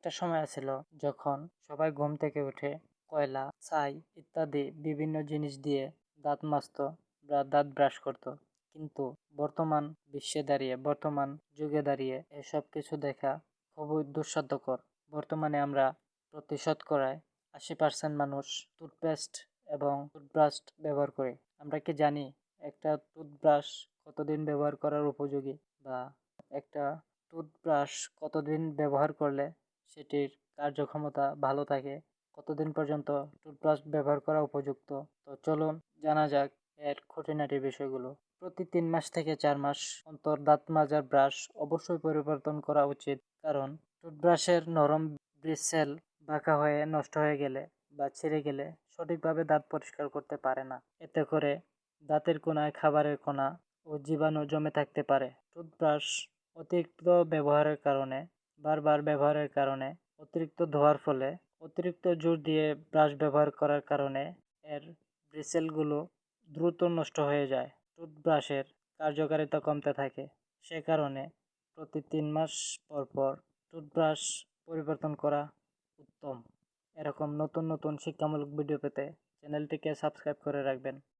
একটা সময় ছিল যখন সবাই ঘুম থেকে উঠে কয়লা, ছাই ইত্যাদি বিভিন্ন জিনিস দিয়ে দাঁত মাজতো বা দাঁত ব্রাশ করত। কিন্তু বর্তমান যুগে দাঁড়িয়ে এসব কিছু দেখা খুবই দুঃসাধ্যকর। বর্তমানে আমরা প্রতি শতকরায় 80% মানুষ টুথপেস্ট এবং টুথব্রাশ ব্যবহার করি। আমরা কি জানি একটা টুথব্রাশ কতদিন ব্যবহার করার উপযোগী, বা একটা টুথব্রাশ কতদিন ব্যবহার করলে সেটির কার্যক্ষমতা ভালো থাকে, কতদিন পর্যন্ত টুথব্রাশ ব্যবহার করা উপযুক্ত? তো চলুন জানা যাক এর খুঁটিনাটি বিষয়গুলো। প্রতি 3 মাস থেকে 4 মাস অন্তর দাঁত মাজার ব্রাশ অবশ্যই পরিবর্তন করা উচিত, কারণ টুথব্রাশের নরম ব্রিসেল বাঁকা হয়ে নষ্ট হয়ে গেলে বা ছিঁড়ে গেলে সঠিকভাবে দাঁত পরিষ্কার করতে পারে না। এতে করে দাঁতের কোণায় খাবারের কণা ও জীবাণু জমে থাকতে পারে। টুথব্রাশ অতিরিক্ত ব্যবহারের কারণে অতিরিক্ত ধোয়ার ফলে, অতিরিক্ত জোর দিয়ে ব্রাশ ব্যবহার করার কারণে এর ব্রিসেলগুলো দ্রুত নষ্ট হয়ে যায়। টুথব্রাশের কার্যকারিতা কমতে থাকে। সে কারণে প্রতি 3 মাস পর পর টুথব্রাশ পরিবর্তন করা উত্তম। এরকম নতুন নতুন শিক্ষামূলক ভিডিও পেতে চ্যানেলটিকে সাবস্ক্রাইব করে রাখবেন।